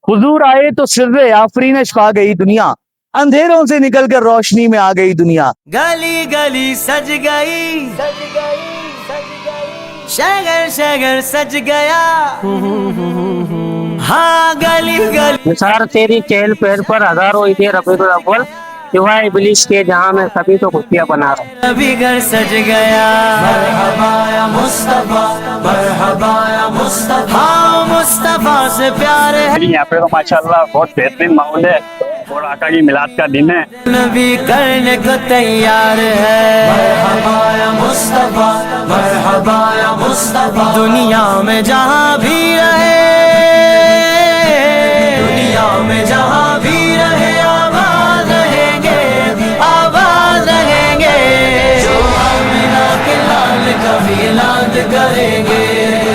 हुजूर आए तो सिर्रे आफरीनश पा गई दुनिया, अंधेरों से निकलकर रोशनी में आ गई दुनिया। गली गली सज गई, सज गई, सज गई, शहर शहर सज गया। हाँ गली गली निसार तेरी चहल पहल पर हजारों ईदे रबीउल अव्वल, सिवाय इब्लीस के जहां में सभी तो खुशियां बना रहे। अभी घर सज गया। मरहबा या मुस्तफा, मरहबा या मुस्तफा, हाँ मुस्तफा से प्यार है। यहाँ पे तो माशाल्लाह बहुत बेहतरीन माहौल है और आका की मिलाद का दिन है। नबी करने को तैयार है। मरहबा या मुस्तफा, मरहबा या मुस्तफा, दुनिया में जहाँ भी रहे, दुनिया में जहाँ भी रहे, आबाद रहेंगे, आबाद रहेंगे। जो आमिना के लाल का मिलाद करेंगे,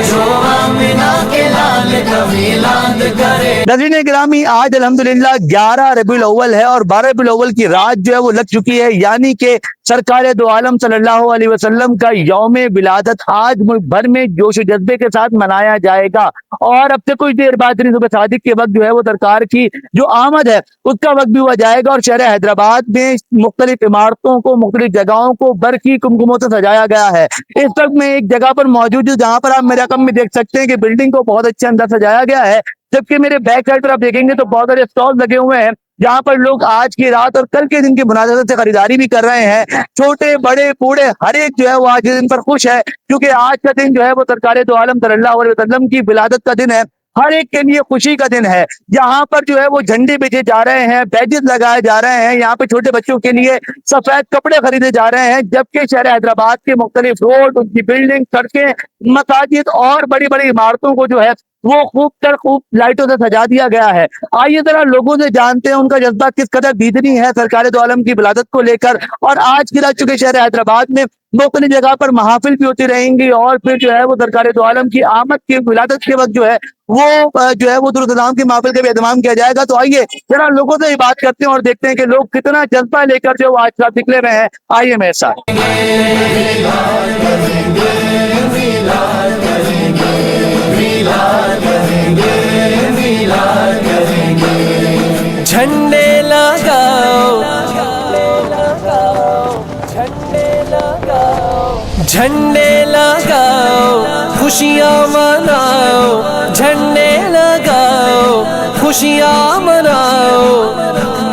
जो आमिना के लाल का मिलाद करेंगे। नज़रीन गिरामी, आज अल्हम्दुलिल्लाह 11 रबीउल अव्वल है और 12 रबीउल अव्वल की रात जो है वो लग चुकी है, यानी कि सरकार दो आलम सल्लल्लाहु अलैहि वसल्लम का यौम विलादत आज मुल्क भर में जोश जज्बे के साथ मनाया जाएगा। और अब से कुछ देर बाद सुबह सादिक के वक्त जो है वो सरकार की जो आमद है उसका वक्त भी हुआ जाएगा और शहर हैदराबाद में मुख्तलिफ इमारतों को, मुख्तलिफ जगहों को बरकी कुमकुमों से सजाया गया है। इस वक्त मैं एक जगह पर मौजूद हूँ जहाँ पर आप मेरे रकम में देख सकते हैं कि बिल्डिंग को बहुत अच्छे अंदर सजाया गया है, जबकि मेरे बैक साइड पर आप देखेंगे तो बहुत सारे स्टॉल लगे हुए हैं जहाँ पर लोग आज की रात और कल के दिन की मुनासबत से खरीदारी भी कर रहे हैं। छोटे बड़े बूढ़े हर एक जो है वो आज के दिन पर खुश है, क्योंकि आज का दिन जो है वो सरकार दो आलम सल्लल्लाहु अलैहि वसल्लम की विलादत का दिन है। हर एक के लिए खुशी का दिन है। यहाँ पर जो है वो झंडे बेचे जा रहे हैं, बैजेस लगाए जा रहे हैं, यहाँ पे छोटे बच्चों के लिए सफेद कपड़े खरीदे जा रहे हैं, जबकि शहर हैदराबाद के मुख्तलिफ रोड, उनकी बिल्डिंग, सड़कें, मसाजिद और बड़ी बड़ी इमारतों को जो है वो खूब लाइटों से सजा दिया गया है। आइए जरा लोगों से जानते हैं उनका जज्बा किस कदर दीदनी है सरकार दो आलम की विलादत को लेकर। और आज की रात चुके शहर हैदराबाद में मुख्तलिफ जगह पर महाफिल भी होती रहेंगी और फिर जो है वो सरकार दो आलम की आमद की विलादत के वक्त जो है वो दुरुद की महफिल का भी एहतमाम किया जाएगा। तो आइए जरा लोगों से बात करते हैं और देखते हैं कि लोग कितना जज्बा लेकर जो आज रात निकले हुए हैं। आइए मेरे साथ। झंडे लगाओ, झंडे लगाओ, झंडे लगाओ, खुशियाँ मनाओ, झंडे लगाओ, खुशियाँ मनाओ,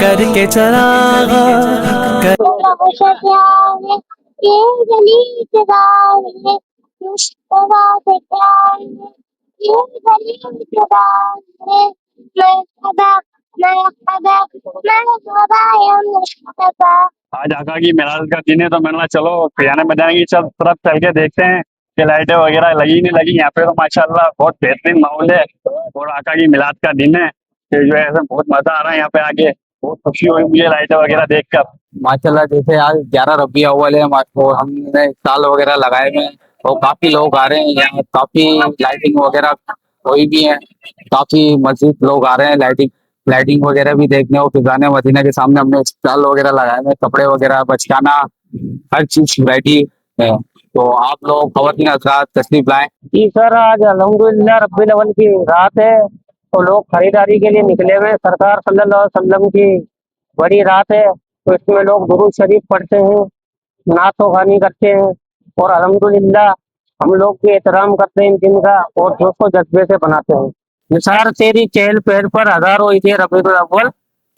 करके चरागा कर। आज आका की मिलाद का दिन है तो मैंने कहा चलो पियाने बजाने की सब तरफ चल के देखते हैं कि लाइटें वगैरह लगी नहीं लगी। यहाँ पे तो माशाल्लाह बहुत बेहतरीन माहौल है और आका की मिलाद का दिन है तो जो है ऐसा बहुत मजा आ रहा है यहाँ पे आके, बहुत खुशी हुई मुझे लाइटें वगैरह देखकर। माशाल्लाह, जैसे आज 11 रबी अव्वल है और हमने स्टॉल वगैरह लगाए हुए हैं और काफी लोग आ रहे हैं यहाँ, काफी लाइटिंग वगैरह हुई भी है, काफी मस्जिद लोग आ रहे हैं लाइटिंग वगैरह भी देखने और फिजाने मदीना के सामने हमने स्टॉल वगैरह लगाए हुए, कपड़े वगैरह, बचकाना, हर चीज वैरायटी है। तो आप लोग खवातीन हज़रात तशरीफ लाएं। जी सर, आज अल्हम्दुलिल्लाह रब्बिल अव्वल की रात है तो लोग खरीदारी के लिए निकले हुए हैं। सरकार सल्लल्लाहु अलैहि वसल्लम की बड़ी रात है तो इसमें लोग दुरूद शरीफ पढ़ते हैं, नातो गानी करते हैं और अल्हम्दुलिल्लाह हम लोग भी एहतराम करते हैं इन दिन का और जोशो जज्बे से बनाते हैं। निसार तेरी चहल पहल पर हजारों ईदे रबीउल अव्वल,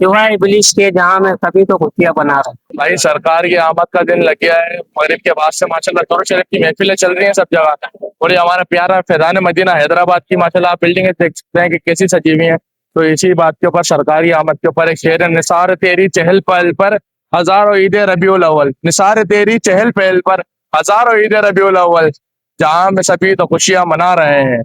सिवाय इब्लीस के जहां में सभी तो खुशियां बना रहे। भाई सरकार की आमद का दिन लग गया है, मगरिब के बाद से माशाल्लाह दुरूद शरीफ की महफिलें चल रही हैं सब जगह। और ये हमारा प्यारा फैजान मदीना हैदराबाद की माशाल्लाह आप बिल्डिंगें देख सकते हैं कि कैसी सजी हुई हैं। तो इसी बात के ऊपर सरकार की आमद के ऊपर एक शेर है, निसार तेरी चहल पहल पर हजारों ईदे रबीउल अव्वल, निसार तेरी चहल पहल पर हजारों ईदे रबीउल अव्वल, जहां में सभी तो खुशियां मना रहे हैं।